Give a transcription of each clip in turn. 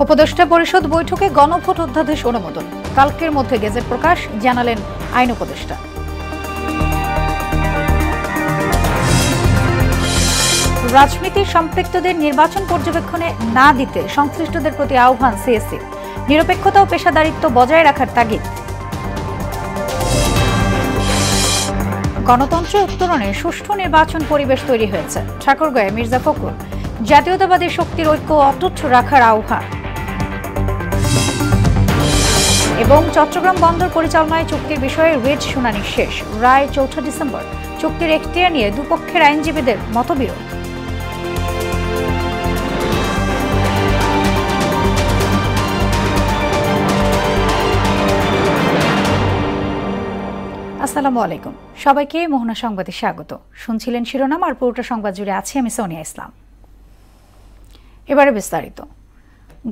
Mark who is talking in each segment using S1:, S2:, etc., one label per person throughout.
S1: উপদেষ্টা পরিষদ বৈঠকে গণভোট অধ্যাদেশ অনুমোদন, কালকের মধ্যে গেজেট প্রকাশ জানালেন আইন উপদেষ্টা। রাজনীতি সম্পৃক্তদের নির্বাচন পর্যবেক্ষণে না দিতে সংশ্লিষ্টদের প্রতি আহ্বান সিএসসি, নিরপেক্ষতা ও পেশাদারিত্ব বজায় রাখার তাগিদ। গণতন্ত্র উত্তরণে সুষ্ঠু নির্বাচন পরিবেশ তৈরি হয়েছে, ঠাকুরগাঁয়ে মির্জা ফখরুল। জাতীয়তাবাদী শক্তির ঐক্য অটুট রাখার আহ্বান। এবং চট্টগ্রাম বন্দর পরিচালনায় চুক্তির বিষয়ে রিট শুনানি শেষ, রায় ৪ ডিসেম্বর। চুক্তির এখতিয়ার নিয়ে দুপক্ষের আইনজীবীদের মতবিরোধ। আসসালামু আলাইকুম, সবাইকে মোহনা সংবাদে স্বাগত। শুনছিলেন শিরোনাম, আর পুরোটা সংবাদ জুড়ে আছি আমি সোনিয়া ইসলাম। এবারে বিস্তারিত।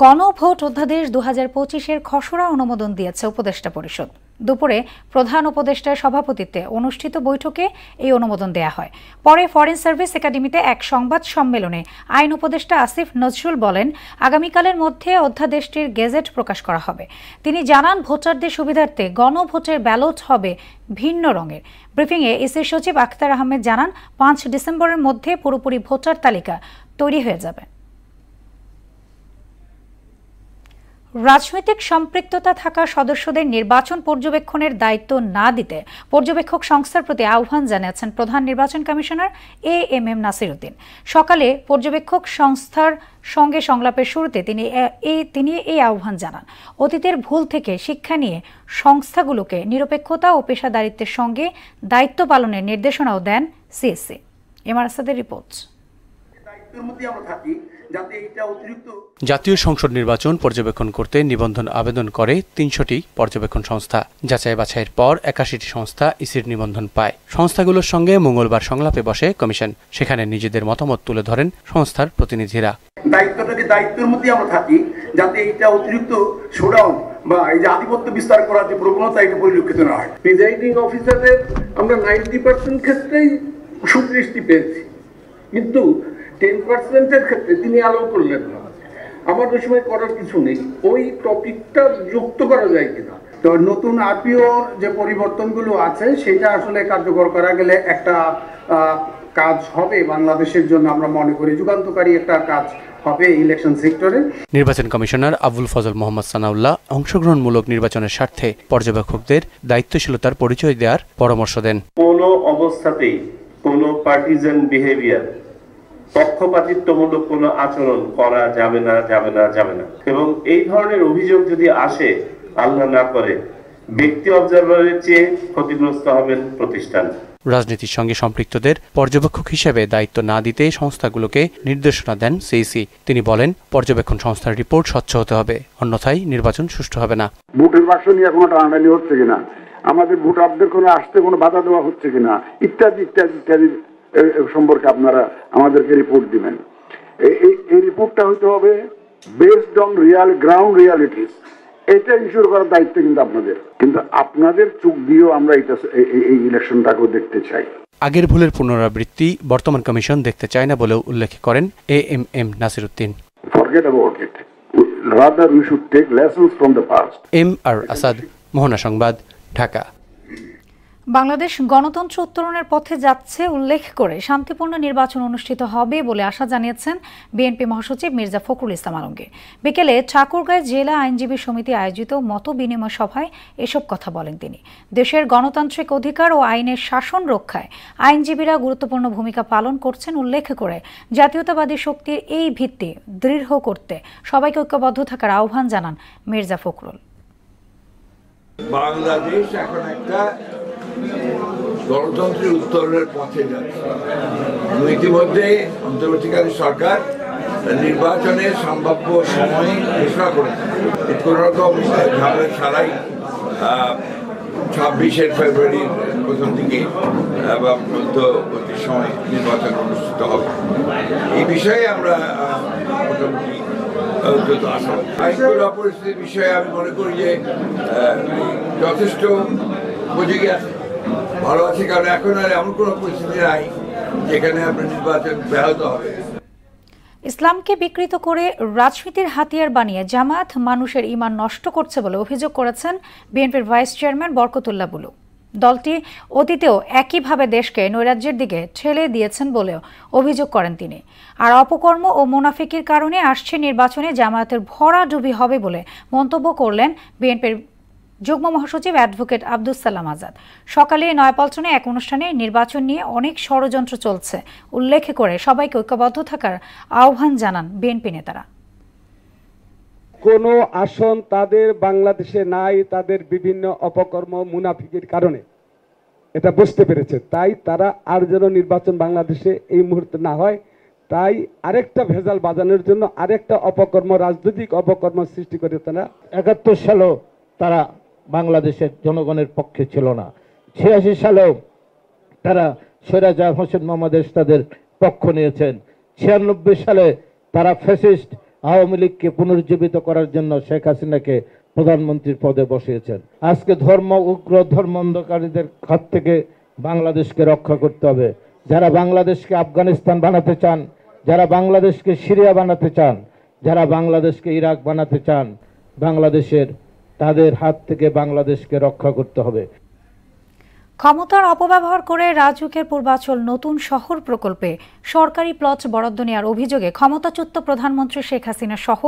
S1: গণভোট অধ্যাদেশ ২০২৫-এর খসড়া অনুমোদন দিয়েছে উপদেষ্টা পরিষদ। দুপুরে প্রধান উপদেষ্টার সভাপতিত্বে অনুষ্ঠিত বৈঠকে এই অনুমোদন দেয়া হয়। পরে ফরেন সার্ভিস একাডেমিতে এক সংবাদ সম্মেলনে আইন উপদেষ্টা আসিফ নজরুল বলেন, আগামীকালের মধ্যে অধ্যাদেশটির গেজেট প্রকাশ করা হবে। তিনি জানান, ভোটারদের সুবিধার্থে গণভোটের ব্যালট হবে ভিন্ন রঙের। ব্রিফিংয়ে ইসির সচিব আখতার আহমেদ জানান, ৫ ডিসেম্বরের মধ্যে পুরোপুরি ভোটার তালিকা তৈরি হয়ে যাবে। রাজনৈতিক সম্পৃক্ততা থাকা সদস্যদের নির্বাচন পর্যবেক্ষণের দায়িত্ব না দিতে পর্যবেক্ষক সংস্থার প্রতি আহ্বান জানিয়েছেন প্রধান নির্বাচন কমিশনার এএমএম নাসির উদ্দিন। সকালে পর্যবেক্ষক সংস্থার সঙ্গে সংলাপের শুরুতে তিনি এই আহ্বান জানান। অতীতের ভুল থেকে শিক্ষা নিয়ে সংস্থাগুলোকে নিরপেক্ষতা ও পেশাদারিত্বের সঙ্গে দায়িত্ব পালনের নির্দেশনাও দেন সিএসসি। এমআর আসাদের রিপোর্ট।
S2: জাতীয় সংসদ নির্বাচন পর্যবেক্ষণ করতে নিবন্ধন আবেদন করে ৩০০টি পর্যবেক্ষণ সংস্থা। যাচাই বাছাইয়ের পর ৮১টি সংস্থা ইসির নিবন্ধন পায়। সংস্থাগুলোর সঙ্গে মঙ্গলবার সংলাপে বসে কমিশন। সেখানে নিজেদের মতামত তুলে ধরেন সংস্থার প্রতিনিধিরা।
S3: দায়িত্বটাকে দায়িত্বের মধ্যে আমরা থাকি, যাতে এটা অতিরিক্ত শোডাউন বা এই যে আধিপত্য বিস্তার করার যে প্রবণতা এটা পরিলক্ষিত না হয়। প্রিজাইডিং অফিসারের আমরা 90% ক্ষেত্রেই সুদৃষ্টি পেয়েছি, কিন্তু 10%-এর ক্ষেত্রে তিনি অ্যালাউ করলেন না। আমার ওই সময় করার কিছু নেই, ওই টপিকটা যুক্ত করা যায় কিনা। তো নতুন আরপিও যে পরিবর্তনগুলো আছে সেটা আসলে কার্যকর করা গেলে একটা কাজ হবে বাংলাদেশের জন্য, আমরা মনে করি যুগান্তকারী একটা কাজ হবে ইলেকশন সেক্টরে।
S2: নির্বাচন কমিশনার আবুল ফজল মোহাম্মদ সানাউল্লাহ অংশগ্রহণমূলক নির্বাচনের স্বার্থে পর্যবেক্ষকদের দায়িত্বশীলতার পরিচয় দেওয়ার পরামর্শ দেন।
S4: কোনো অবস্থাতেই কোনো পার্টিজান বিহেভিয়ার, পক্ষপাতিত্বমূলক কোনো আচরণ করা যাবে না। এবং এই ধরনের অভিযোগ যদি আসে, আল্লাহ না করে, ব্যক্তি অবজারভারের চেয়ে ক্ষতিগ্রস্ত হবেন প্রতিষ্ঠান।
S2: রাজনীতির সঙ্গে সম্পৃক্তদের পর্যবেক্ষক হিসেবে দায়িত্ব না দিতে সংস্থাগুলোকে নির্দেশনা দেন সিইসি। তিনি বলেন, পর্যবেক্ষণ সংস্থার রিপোর্ট স্বচ্ছ হতে হবে, অন্যথায় নির্বাচন সুষ্ঠু হবে না।
S5: ভোটের বাক্স নিয়ে কোনো টানাটানি হচ্ছে কিনা, আমাদের ভোটারদের কোনো আসতে কোনো বাধা দেওয়া হচ্ছে কিনা, ইত্যাদি ইত্যাদি ইত্যাদি সম্পর্কে আপনারা আমাদেরকে রিপোর্ট দিবেন। এই রিপোর্টটা হতে হবে বেসড অন গ্রাউন্ড রিয়ালিটিস। এটা ইনশিওর করার দায়িত্ব কিন্তু আপনাদের, কিন্তু আপনাদের চোখ দিয়েও আমরা এই ইলেকশনটাকেও দেখতে চাই।
S2: আগের ভুলের পুনরাবৃত্তি বর্তমান কমিশন দেখতে চায় না বলেও উল্লেখ করেন AMM Nasir Uddin.
S5: Forget about it. Rather we should take lessons from the past.
S2: MR Asad, Mohona সংবাদ, ঢাকা।
S1: বাংলাদেশ গণতন্ত্র উত্তরণের পথে যাচ্ছে উল্লেখ করে শান্তিপূর্ণ নির্বাচন অনুষ্ঠিত হবে বলে আশা জানিয়েছেন বিএনপি মহাসচিব মির্জা ফখরুল ইসলাম আলমগীর। বিকেলে ঠাকুরগাঁও জেলা আইনজীবী সমিতি আয়োজিত মত বিনিময় সভায় এসব কথা বলেন তিনি। দেশের গণতান্ত্রিক অধিকার ও আইনের শাসন রক্ষায় আইনজীবীরা গুরুত্বপূর্ণ ভূমিকা পালন করছেন উল্লেখ করে জাতীয়তাবাদী শক্তির এই ভিত্তি দৃঢ় করতে সবাইকে ঐক্যবদ্ধ থাকার আহ্বান জানান মির্জা ফখরুল।
S6: বাংলাদেশ এখন একটা গণতন্ত্রের উত্তরণের পথে যাচ্ছে। ইতিমধ্যে অন্তর্বর্তীকালীন সরকার নির্বাচনের সম্ভাব্য সময় ঘোষণা করেছে। কোনো রকম ঝামেলা ছাড়াই 26 ফেব্রুয়ারির প্রথম দিকে বা মধ্যবর্তী সময় নির্বাচন অনুষ্ঠিত হবে। এই বিষয়ে আমরা মোটামুটি আইনগত পরিস্থিতির বিষয়ে আমি মনে করি যে যথেষ্ট উপযোগী আছে, ভালো আছে, কারণ এখন আর এমন কোনো পরিস্থিতি নাই যেখানে আপনার নির্বাচন ব্যাহত হবে।
S1: ইসলামকে বিকৃত করে রাজনীতির হাতিয়ার বানিয়ে জামায়াত মানুষের ঈমান নষ্ট করছে বলে অভিযোগ করেছেন বিএনপির ভাইস চেয়ারম্যান বরকতুল্লাহ বুলু। দলটি অতীতেও একইভাবে দেশকে নৈরাজ্যের দিকে ঠেলে দিয়েছেন বলেও অভিযোগ করেন তিনি। আর অপকর্ম ও মুনাফিকির কারণে আসছে নির্বাচনে জামায়াতের ভরাডুবি হবে বলে মন্তব্য করলেন বিএনপির যুগ্ম মহাসচিব অ্যাডভোকেট আব্দুস সালাম আজাদ। সকালে নয়াপল্টনে এক অনুষ্ঠানে নির্বাচন নিয়ে অনেক ষড়যন্ত্র চলছে উল্লেখ করে সবাইকে ঐক্যবদ্ধ থাকার আহ্বান জানান বিএনপি নেতারা।
S7: কোনো আসন তাদের বাংলাদেশে নাই, তাদের বিভিন্ন অপকর্ম মুনাফিকের কারণে এটা বুঝতে পেরেছে। তাই তারা আর যেন নির্বাচন বাংলাদেশে এই মুহূর্তে না হয়, তাই আরেকটা ভেজাল বাজানোর জন্য আরেকটা অপকর্ম, রাজনৈতিক অপকর্ম সৃষ্টি করে তারা
S8: ৭১ সালেও তারা বাংলাদেশের জনগণের পক্ষে ছিল না। ৮৬ সালেও তারা স্বৈরাচার হোসেন মোহাম্মদ এরশাদের পক্ষ নিয়েছেন। ৯৬ সালে তারা ফ্যাসিস্ট আওয়ামী লীগকে পুনর্জীবিত করার জন্য শেখ হাসিনাকে প্রধানমন্ত্রীর পদে বসিয়েছেন। আজকে উগ্র ধর্ম অন্ধকারীদের হাত থেকে বাংলাদেশকে রক্ষা করতে হবে। যারা বাংলাদেশকে আফগানিস্তান বানাতে চান, যারা বাংলাদেশকে সিরিয়া বানাতে চান, যারা বাংলাদেশকে ইরাক বানাতে চান, তাদের হাত থেকে বাংলাদেশকে রক্ষা করতে হবে।
S1: ক্ষমতার অপব্যবহার করে রাজউকের পূর্বাচল নতুন শহর প্রকল্পে সরকারি প্লট বরাদ্দ নেওয়ার অভিযোগে ক্ষমতাচ্যুত প্রধানমন্ত্রী শেখ হাসিনা সহ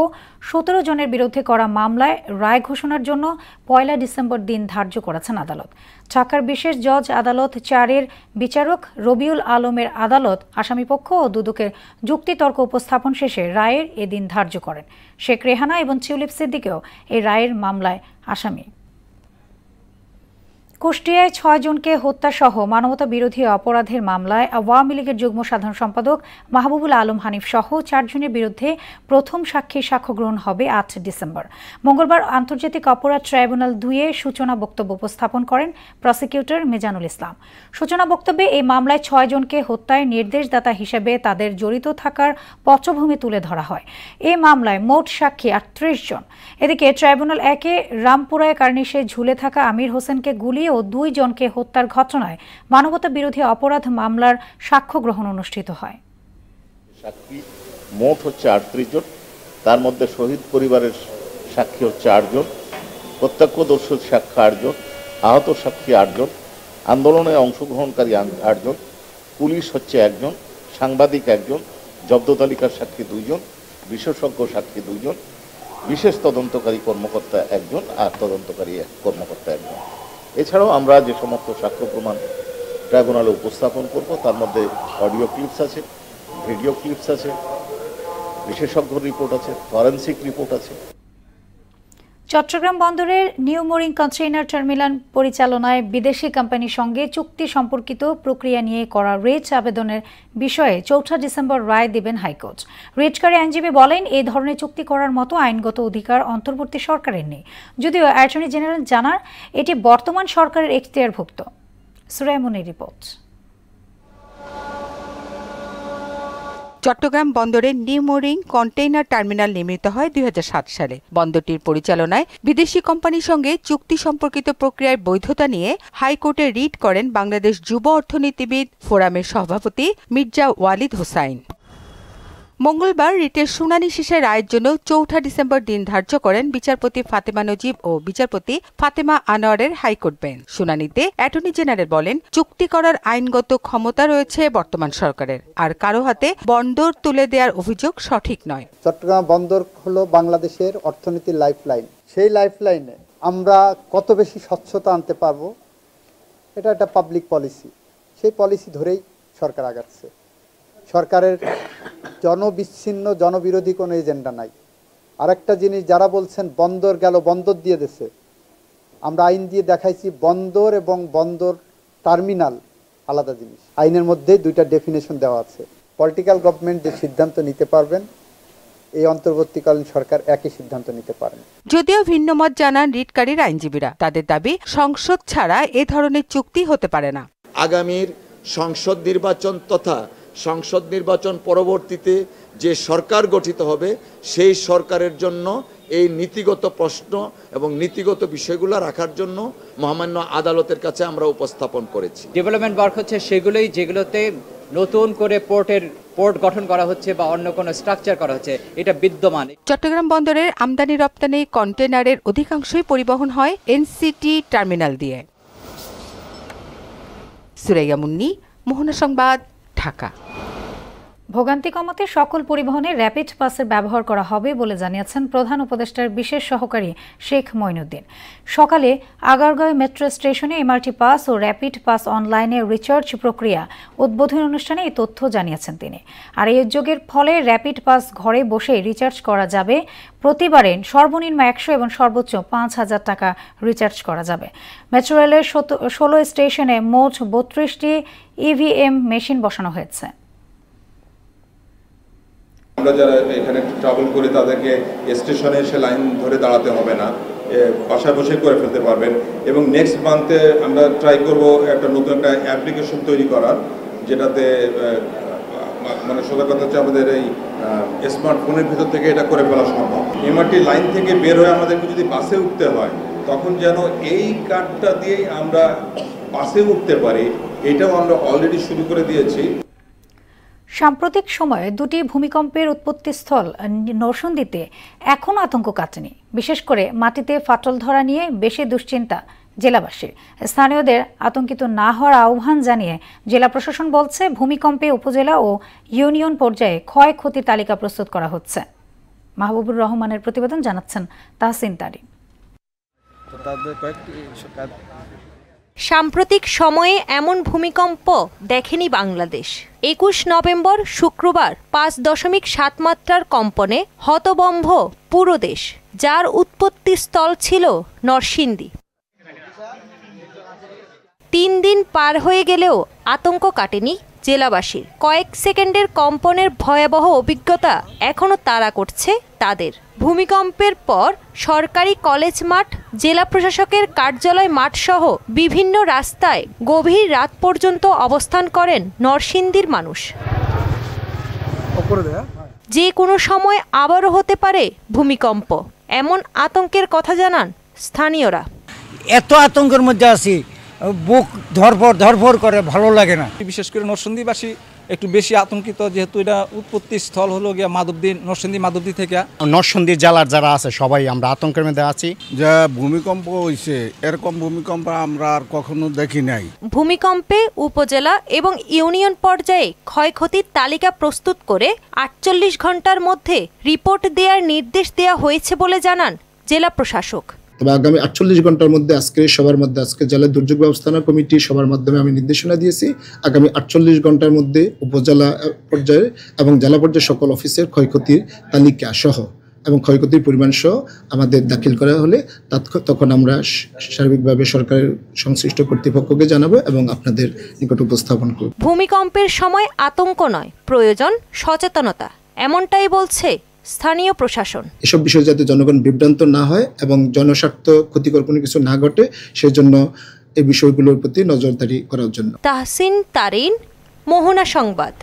S1: ১৭ জনের বিরুদ্ধে করা মামলায় রায় ঘোষণার জন্য ১ ডিসেম্বর দিন ধার্য করেছেন আদালত। ঢাকার বিশেষ জজ আদালত ৪-এর বিচারক রবিউল আলমের আদালত আসামিপক্ষ ও দুদকের যুক্তিতর্ক উপস্থাপন শেষে রায়ের এদিন ধার্য করেন। শেখ রেহানা এবং টিউলিপ সিদ্দিকেও এই রায়ের মামলায় আসামি। কুষ্টিয়ায় ৬ জনকে হত্যাসহ মানবতা বিরোধী অপরাধের মামলায় আওয়ামী লীগের যুগ্ম সাধারণ সম্পাদক মাহবুবুল আলম হানিফ সহ ৪ জনের বিরুদ্ধে প্রথম সাক্ষীর সাক্ষ্য গ্রহণ হবে ৮ ডিসেম্বর। মঙ্গলবার আন্তর্জাতিক অপরাধ ট্রাইব্যুনাল ২-এ সূচনা বক্তব্য উপস্থাপন করেন প্রসিকিউটর মিজানুল ইসলাম। সূচনা বক্তব্যে এই মামলায় ৬ জনকে হত্যায় নির্দেশদাতা হিসেবে তাদের জড়িত থাকার পটভূমি তুলে ধরা হয়। এই মামলায় মোট সাক্ষী ৩৮ জন। এদিকে ট্রাইব্যুনাল ১-এ রামপুরায় কার্নিশে ঝুলে থাকা আমির হোসেনকে গুলি ও ২ জনকে হত্যার ঘটনায় মানবতা বিরোধী অপরাধ মামলার সাক্ষ্য গ্রহণ অনুষ্ঠিত হয়।
S9: সাক্ষী মোট হচ্ছে ৩৮ জন, তার মধ্যে শহীদ পরিবারের সাক্ষী হচ্ছে ৮ জন, প্রত্যক্ষদর্শী সাক্ষী ৮ জন, আহত সাক্ষী ৮ জন, আন্দোলনে অংশগ্রহণকারী ৮ জন, পুলিশ হচ্ছে ১ জন, সাংবাদিক ১ জন, জব্দ তালিকার সাক্ষী ২ জন, বিশেষজ্ঞ সাক্ষী ২ জন, বিশেষ তদন্তকারী কর্মকর্তা ১ জন আর তদন্তকারী কর্মকর্তা ১ জন। এছাড়াও আমরা যে সমস্ত সাক্ষ্য প্রমাণ ট্রাইব্যুনালে উপস্থাপন করব তার মধ্যে অডিও ক্লিপস আছে, ভিডিও ক্লিপস আছে, বিশেষজ্ঞ রিপোর্ট আছে, ফরেনসিক রিপোর্ট আছে।
S1: চট্টগ্রাম বন্দরের নিউ মোরিং কন্টেইনার টার্মিনাল পরিচালনায় বিদেশি কোম্পানির সঙ্গে চুক্তি সম্পর্কিত প্রক্রিয়া নিয়ে করা রিট আবেদনের বিষয়ে ৪ ডিসেম্বর রায় দেবেন হাইকোর্ট। রিটকারী আইনজীবী বলেন, এই ধরনের চুক্তি করার মতো আইনগত অধিকার অন্তর্বর্তী সরকারের নেই, যদিও অ্যাটর্নি জেনারেল জানান এটি বর্তমান সরকারের এখতিয়ারভুক্ত। সুরাইমুনির রিপোর্ট।
S10: চট্টগ্রাম বন্দরের নিউ মোরিং কন্টেইনার টার্মিনাল নির্মিত হয় ২০০৭ সালে। বন্দরটির পরিচালনায় বিদেশি কোম্পানির সঙ্গে চুক্তি সম্পর্কিত প্রক্রিয়ার বৈধতা নিয়ে হাইকোর্টে রিট করেন বাংলাদেশ যুব অর্থনীতিবিদ ফোরামের সভাপতি মির্জা ওয়ালিদ হোসাইন। মঙ্গলবার রিটের শুনানি শেষে রায়ের জন্য ৪ ডিসেম্বর দিন ধার্য করেন বিচারপতি ফাতেমা নজিব ও বিচারপতি ফাতেমা আনোয়ারের হাইকোর্ট বেঞ্চ। শুনানিতে অ্যাটর্নি জেনারেল বলেন, চুক্তি করার আইনগত ক্ষমতা রয়েছে বর্তমান সরকারের, আর কারো হাতে বন্দর তুলে দেওয়ার অভিযোগ সঠিক নয়।
S11: চট্টগ্রাম বন্দর হলো বাংলাদেশের অর্থনীতির লাইফলাইন। সেই লাইফলাইনে আমরা কত বেশি স্বচ্ছতা আনতে পারবো, এটা একটা পাবলিক পলিসি। সেই পলিসি ধরেই সরকার আগাচ্ছে। সরকারের জনবিচ্ছিন্ন জনবিরোধী কোনো এজেন্ডা নাই। আরেকটা জিনিস, যারা বলছেন বন্দর গেল, বন্দর দিয়ে দেশে, আমরা আইন দিয়ে দেখাইছি বন্দর এবং বন্দর টার্মিনাল আলাদা জিনিস। আইনের মধ্যে দুইটা ডেফিনেশন দেওয়া আছে। পলিটিক্যাল গভর্নমেন্ট যে সিদ্ধান্ত নিতে পারবেন, এই অন্তর্বর্তীকালীন সরকার একই সিদ্ধান্ত নিতে পারেন।
S10: যদিও ভিন্নমত জানান রিটকারীর আইনজীবীরা, তাদের দাবি সংসদ ছাড়া এ ধরনের চুক্তি হতে পারে না।
S12: আগামীর সংসদ নির্বাচন তথা সংসদ নির্বাচন পরবর্তীতে যে সরকার গঠিত হবে, সেই সরকারের জন্য এই নীতিগত প্রশ্ন এবং নীতিগত বিষয়গুলো রাখার জন্য মহামান্য আদালতের কাছে আমরা উপস্থাপন করেছি।
S13: ডেভেলপমেন্ট ওয়ার্ক হচ্ছে সেগুলোই যেগুলোতে নতুন করে পোর্ট গঠন করা হচ্ছে বা অন্য কোনো স্ট্রাকচার করা হচ্ছে, এটা বিদ্যমান।
S10: চট্টগ্রাম বন্দরের আমদানি রপ্তানি কন্টেনারের অধিকাংশই পরিবহন হয় এনসিটি টার্মিনাল দিয়ে। সুরাইয়া মুন্নি, মোহনা সংবাদ, ঢাকা।
S1: ভোগান্তি কমাতে সকল পরিবহনে র্যাপিড পাসের ব্যবহার করা হবে বলে জানিয়েছেন প্রধান উপদেষ্টার বিশেষ সহকারী শেখ মঈনুদ্দিন। সকালে আগারগাঁও মেট্রো স্টেশনে এমআরটি পাস ও র্যাপিড পাস অনলাইনে রিচার্জ প্রক্রিয়া উদ্বোধনী অনুষ্ঠানে এই তথ্য জানিয়েছেন তিনি। আর এই উদ্যোগের ফলে র্যাপিড পাস ঘরে বসে রিচার্জ করা যাবে। প্রতিবারে সর্বনিম্ন 100 এবং সর্বোচ্চ 5,000 টাকা রিচার্জ করা যাবে। মেট্রো রেলের 16 স্টেশনে মোট 32টি ইভিএম মেশিন বসানো হয়েছে।
S14: আমরা যারা এখানে ট্রাভেল করি তাদেরকে স্টেশনে এসে লাইন ধরে দাঁড়াতে হবে না, বাসায় বসে করে ফেলতে পারবেন। এবং নেক্সট মান্থে আমরা ট্রাই করব একটা নতুন একটা অ্যাপ্লিকেশন তৈরি করার, যেটাতে মানে সোজা কথা হচ্ছে আমাদের এই স্মার্টফোনের ভিতর থেকে এটা করে ফেলা সম্ভব। এমআরটি লাইন থেকে বের হয়ে আমাদেরকে যদি বাসে উঠতে হয়, তখন যেন এই কার্ডটা দিয়েই আমরা বাসে উঠতে পারি, এটাও আমরা অলরেডি শুরু করে দিয়েছি।
S1: সাম্প্রতিক সময়ে দুটি ভূমিকম্পের উৎপত্তিস্থল নরসিংদীতে এখনও আতঙ্ক কাটেনি। বিশেষ করে মাটিতে ফাটল ধরা নিয়ে বেশি দুশ্চিন্তা জেলাবাসীর। স্থানীয়দের আতঙ্কিত না হওয়ার আহ্বান জানিয়ে জেলা প্রশাসন বলছে, ভূমিকম্পে উপজেলা ও ইউনিয়ন পর্যায়ে ক্ষয়ক্ষতির তালিকা প্রস্তুত করা হচ্ছে। মাহবুবুর রহমানের প্রতিবেদন, জানাচ্ছেন তাহসিন তারিন।
S15: সাম্প্রতিক সময়ে এমন ভূমিকম্প দেখেনি বাংলাদেশ। 21 নভেম্বর শুক্রবার 5.7 মাত্রার কম্পনে হতবম্ব পুরো দেশ, যার উৎপত্তিস্থল ছিল নরসিংদী। 3 দিন পার হয়ে গেলেও আতঙ্ক কাটেনি জেলাবাসীর। কয়েক সেকেন্ডের কম্পনের ভয়াবহ অভিজ্ঞতা এখনো তাড়া করছে তাদের। ভূমিকম্পের পর সরকারি কলেজ মাঠ, জেলা প্রশাসকের কার্যালয় মাঠ সহ বিভিন্ন রাস্তায় গভীর রাত পর্যন্ত অবস্থান করেন নরসিংদীর মানুষ। যে কোনো সময় আবারও হতে পারে ভূমিকম্প, এমন আতঙ্কের কথা জানান স্থানীয়রা।
S16: এত আতঙ্কের মধ্যে আছি, বুক ধরফর করে, ভালো লাগে না।
S17: বিশেষ করে নরসিংদীবাসী একটু বেশি আতঙ্কিত, যেহেতু এটা উৎপত্তি স্থল হলো গিয়া মাধবদী, নরসিংদী থেকে।
S18: নরসিংদী জেলার যারা আছে সবাই আমরা আতঙ্কের মধ্যে আছি।
S19: যে ভূমিকম্প হয়েছে, এরকম ভূমিকম্প আমরা আর কখনো দেখি নাই।
S15: ভূমিকম্পে উপজেলা এবং ইউনিয়ন পর্যায়ে ক্ষয়ক্ষতির তালিকা প্রস্তুত করে 48 ঘন্টার মধ্যে রিপোর্ট দেওয়ার নির্দেশ দেওয়া হয়েছে বলে জানান জেলা প্রশাসক।
S20: তবে আগামী 48 ঘন্টার মধ্যে আজকে জেলা দুর্যোগ ব্যবস্থাপনা কমিটি সবার মাধ্যমে আমি নির্দেশনা দিয়েছি। আগামী 48 ঘন্টার মধ্যে উপজেলা পর্যায়ে এবং জেলা পর্যায়ে সকল অফিসের ক্ষয়ক্ষতির তালিকা সহ এবং ক্ষয়ক্ষতির পরিমাণ সহ আমাদের দাখিল করা হলে তখন আমরা সার্বিকভাবে সরকারের সংশ্লিষ্ট কর্তৃপক্ষকে জানাবো এবং আপনাদের নিকট উপস্থাপন করব।
S15: ভূমিকম্পের সময় আতঙ্ক নয়, প্রয়োজন সচেতনতা, এমনটাই বলছে স্থানীয় প্রশাসন।
S20: এসব বিষয়ে যাতে জনগণ বিভ্রান্ত না হয় এবং জনস্বার্থ ক্ষতিকর কোনো কিছু না ঘটে, সেজন্য এই বিষয়গুলোর প্রতি নজরদারি করার জন্য।
S15: তাহসিন তারিন, মোহনা সংবাদ।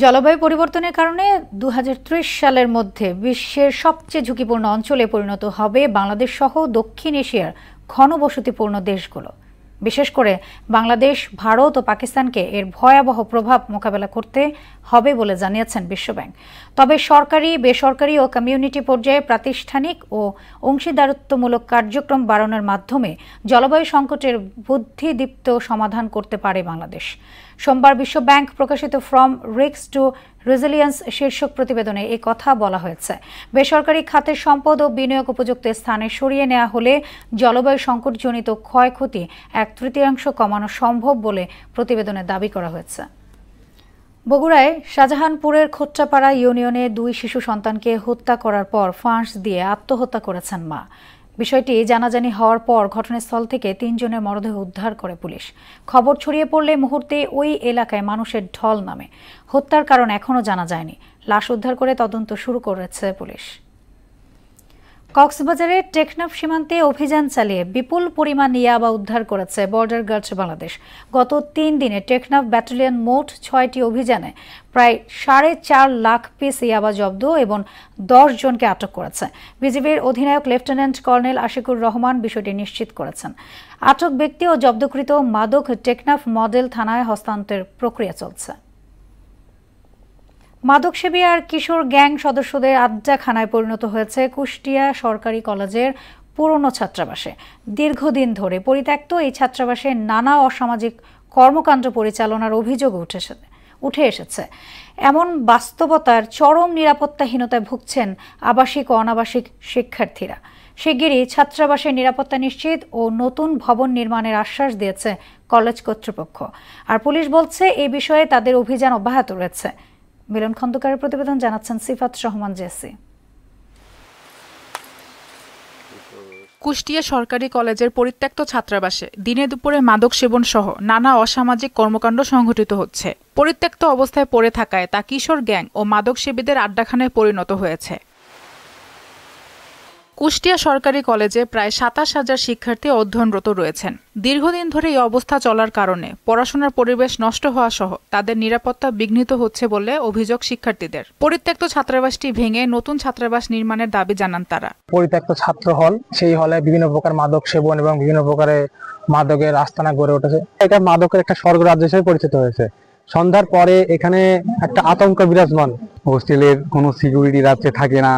S1: জলবায়ু পরিবর্তনের কারণে 2030 সালের মধ্যে বিশ্বের সবচেয়ে ঝুঁকিপূর্ণ অঞ্চলে পরিণত হবে বাংলাদেশ সহ দক্ষিণ এশিয়ার ঘনবসতিপূর্ণ দেশগুলো। বিশেষ করে বাংলাদেশ, ভারত ও পাকিস্তানকে এর ভয়াবহ প্রভাব মোকাবেলা করতে হবে বলে জানিয়েছেন বিশ্বব্যাংক। তবে সরকারি, বেসরকারি ও কমিউনিটি পর্যায়ে প্রাতিষ্ঠানিক ও অংশীদারত্বমূলক কার্যক্রম বাড়ানোর মাধ্যমে জলবায়ু সংকটের বুদ্ধিদীপ্ত সমাধান করতে পারে বাংলাদেশ। সোমবার বিশ্বব্যাংক প্রকাশিত ফ্রম রিস্ক টু রেজিলিয়েন্স শীর্ষক প্রতিবেদনে এই কথা বলা হয়েছে। বেসরকারি খাতের সম্পদ ও বিনিয়োগ উপযুক্ত স্থানে সরিয়ে নেওয়া হলে জলবায়ু সংকটজনিত ক্ষয়ক্ষতি 1/3 কমানো সম্ভব বলে প্রতিবেদনে দাবি করা হয়েছে। বগুড়ায় শাহজাহানপুরের খোট্টাপাড়া ইউনিয়নে 2 শিশু সন্তানকে হত্যা করার পর ফাঁস দিয়ে আত্মহত্যা করেছেন মা। বিষয়টি জানাজানি হওয়ার পর ঘটনাস্থল থেকে 3 জনের মরদেহ উদ্ধার করে পুলিশ। খবর ছড়িয়ে পড়লে মুহূর্তে ওই এলাকায় মানুষের ঢল নামে। হত্যার কারণ এখনও জানা যায়নি। লাশ উদ্ধার করে তদন্ত শুরু করেছে পুলিশ। কক্সবাজারে টেকনাফ সীমান্তে অভিযান চালিয়ে বিপুল পরিমাণ ইয়াবা উদ্ধার করেছে বর্ডার গার্ড বাংলাদেশ। গত 3 দিনে টেকনাফ ব্যাটালিয়ন মোট 6টি অভিযানে প্রায় 4.5 লাখ পিস ইয়াবা জব্দ এবং 10 জনকে আটক করেছে। বিজিবির অধিনায়ক লেফটেন্যান্ট কর্নেল আশিকুর রহমান বিষয়টি নিশ্চিত করেছেন। আটক ব্যক্তি ও জব্দকৃত মাদক টেকনাফ মডেল থানায় হস্তান্তরের প্রক্রিয়া চলছে। মাদকসেবী আর কিশোর গ্যাং সদস্যদের আড্ডাখানায় পরিণত হয়েছে কুষ্টিয়া সরকারি কলেজের পুরনো ছাত্রাবাসে। দীর্ঘদিন ধরে পরিত্যক্ত এই ছাত্রাবাসে নানা অসামাজিক কর্মকাণ্ড পরিচালনার অভিযোগ উঠে এসেছে। এমন বাস্তবতার চরম নিরাপত্তাহীনতায় ভুগছেন আবাসিক ও অনাবাসিক শিক্ষার্থীরা। শিগগিরই ছাত্রাবাসের নিরাপত্তা নিশ্চিত ও নতুন ভবন নির্মাণের আশ্বাস দিয়েছে কলেজ কর্তৃপক্ষ। আর পুলিশ বলছে এই বিষয়ে তাদের অভিযান অব্যাহত রয়েছে। মিলন খন্দকারের প্রতিবেদন জানাচ্ছেন সিফাত রহমান জেসি।
S21: কুষ্টিয়া সরকারি কলেজের পরিত্যক্ত ছাত্রাবাসে দিনে দুপুরে মাদক সেবন সহ নানা অসামাজিক কর্মকাণ্ড সংঘটিত হচ্ছে। পরিত্যক্ত অবস্থায় পড়ে থাকায় তা কিশোর গ্যাং ও মাদক সেবীদের আড্ডাখানায় পরিণত হয়েছে। কুষ্টিয়া সরকারি কলেজে প্রায় ২৭,০০০ শিক্ষার্থী অধ্যয়নরত রয়েছেন। দীর্ঘদিন ধরে এই অবস্থা চলার কারণে পড়াশোনার পরিবেশ নষ্ট হওয়া সহ তাদের নিরাপত্তা বিঘ্নিত হচ্ছে বলে অভিযোগ শিক্ষার্থীদের। পরিত্যক্ত ছাত্রাবাসটি ভেঙে নতুন ছাত্রাবাস নির্মাণের দাবি জানান তারা।
S22: পরিত্যক্ত ছাত্র হল, সেই হলে বিভিন্ন প্রকার মাদক সেবন এবং বিভিন্ন প্রকারের মাদকের আস্তানা গড়ে উঠেছে। এটা মাদকের একটা স্বর্গরাজ্য হিসেবে পরিচিত হয়েছে। সন্ধ্যার পরে এখানে একটা আতঙ্ক বিরাজমান। হোস্টেলের কোনো সিকিউরিটি রাত্রে থাকে না,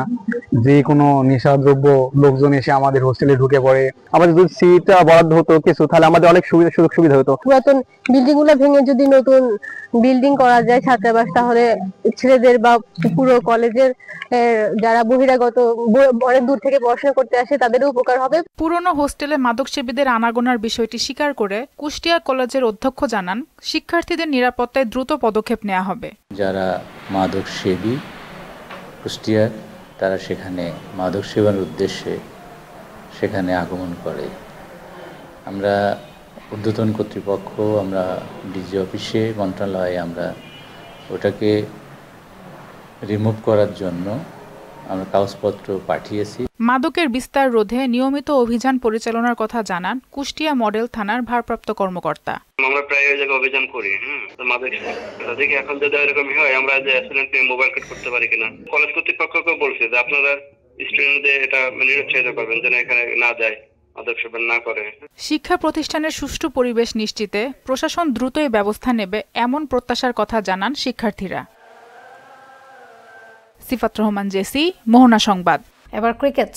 S22: যে কোনো নেশাদ্রব্য লোকজন এসে আমাদের হোস্টেলে ঢুকে পড়ে। আমাদের যদি সিট বরাদ্দ হতো কিছু, তাহলে আমাদের অনেক সুযোগ সুবিধা হতো।
S23: পুরাতন বিল্ডিং গুলো ভেঙে যদি নতুন বিল্ডিং করা যায় ছাত্রাবাস, তাহলে ছেলেদের বা পুরো কলেজের যারা বহিরাগত অনেক দূর থেকে পড়াশোনা করতে আসে তাদেরও উপকার হবে।
S21: পুরনো হোস্টেলে মাদকসেবীদের আনাগোনার বিষয়টি স্বীকার করে কুষ্টিয়া কলেজের অধ্যক্ষ জানান, শিক্ষার্থীদের নিরাপত্তায় দ্রুত পদক্ষেপ নেওয়া হবে।
S24: যারা মাদকসেবী কুষ্টিয়ার, তারা সেখানে মাদক সেবনের উদ্দেশ্যে সেখানে আগমন করে। আমরা ঊর্ধ্বতন কর্তৃপক্ষ, আমরা ডিজি অফিসে, মন্ত্রণালয়ে আমরা ওটাকে রিমুভ করার জন্য আমরা কাগজপত্র পাঠিয়েছি।
S21: মাদকের বিস্তার রোধে নিয়মিত অভিযান পরিচালনার কথা জানান কুষ্টিয়া মডেল থানার ভারপ্রাপ্ত কর্মকর্তা।
S25: আমরা প্রায় ওই জায়গায় অভিযান করি। মাদক দেখি এখন যদি এরকম হয় আমরা যে স্টুডেন্টকে মোবাইল কাট করতে পারি কিনা। কলেজ কর্তৃপক্ষকে বলছে যে আপনারা স্টুডেন্টদের এটা নিরুৎসাহিত করবেন যেন এখানে না যায়, মাদক সেবন না করে।
S21: শিক্ষা প্রতিষ্ঠানের সুষ্ঠু পরিবেশ নিশ্চিতে প্রশাসন দ্রুতই ব্যবস্থা নেবে এমন প্রত্যাশার কথা জানান শিক্ষার্থীরা। সিফাত রহমান জেসি, মোহনা সংবাদ।
S1: এবার ক্রিকেট।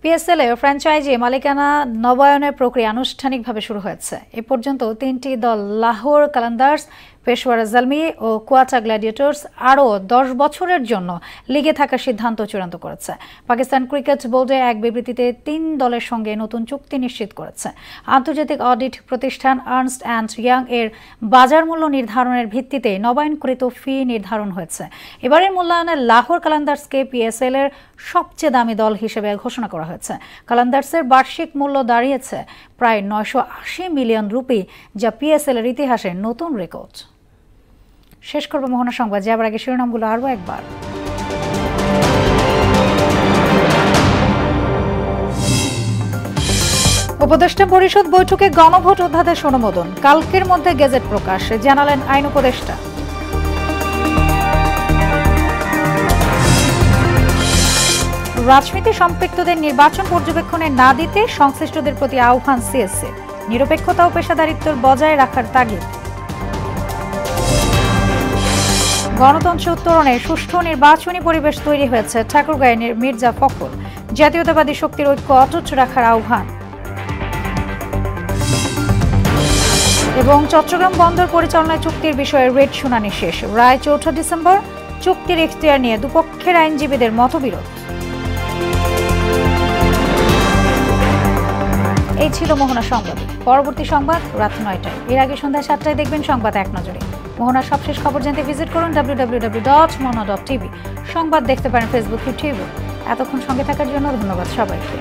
S1: পিএসএল এর ফ্র্যাঞ্চাইজি মালিকানা নবায়নের প্রক্রিয়া আনুষ্ঠানিকভাবে শুরু হয়েছে। এ পর্যন্ত ৩টি দল লাহোর কালান্দার্স, পেশওয়ার জলমি ও কোয়াটা গ্ল্যাডিয়েটর্স আরও ১০ বছরের জন্য লিগে থাকার সিদ্ধান্ত চূড়ান্ত করেছে। পাকিস্তান ক্রিকেট বোর্ডে এক বিবৃতিতে ৩ দলের সঙ্গে নতুন চুক্তি নিশ্চিত করেছে। আন্তর্জাতিক অডিট প্রতিষ্ঠান আর্নস্ট অ্যান্ড ইয়াং এর বাজার মূল্য নির্ধারণের ভিত্তিতে নবায়নকৃত ফি নির্ধারণ হয়েছে। এবারের মূল্যায়নে লাহোর কালান্দার্সকে পিএসএল এর সবচেয়ে দামি দল হিসেবে ঘোষণা করা হয়েছে। কালান্দার্সের বার্ষিক মূল্য দাঁড়িয়েছে প্রায় ৯৮০ মিলিয়ন রুপি, যা পিএসএল এর ইতিহাসে নতুন রেকর্ড। শেষ করব মোহনা সংবাদ, যাবার আগে শিরোনামগুলো আরও একবার। উপদেষ্টা পরিষদ বৈঠকে গণভোট অধ্যাদেশ অনুমোদন, কালকের মধ্যে গেজেট প্রকাশ, জানালেন আইন উপদেষ্টা। রাজনীতি সম্পৃক্তদের নির্বাচন পর্যবেক্ষণে না দিতে সংশ্লিষ্টদের প্রতি আহ্বান সিএসসি, নিরপেক্ষতা ও পেশাদারিত্ব বজায় রাখার তাগিদ। গণতন্ত্র উত্তরণে সুষ্ঠু নির্বাচনী পরিবেশ তৈরি হয়েছে, ঠাকুরগাঁয়ের মির্জা ফখরুল। জাতীয়তাবাদী শক্তির ঐক্য অটুট রাখার আহ্বান। এবং চট্টগ্রাম বন্দর পরিচালনায় চুক্তির বিষয়ে রিট শুনানি শেষ, রায় ৪ ডিসেম্বর। চুক্তির এখতিয়ার নিয়ে দুপক্ষের আইনজীবীদের মতবিরোধ। এই ছিল মোহনা সংবাদ। পরবর্তী সংবাদ রাত ৯টায়। এর আগে সন্ধ্যা ৭টায় দেখবেন সংবাদ এক নজরে। মোহনার সবশেষ খবর জানতে ভিজিট করুন www.mohana.tv। সংবাদ দেখতে পারেন ফেসবুক, ইউটিউবে। এতক্ষণ সঙ্গে থাকার জন্য ধন্যবাদ সবাইকে।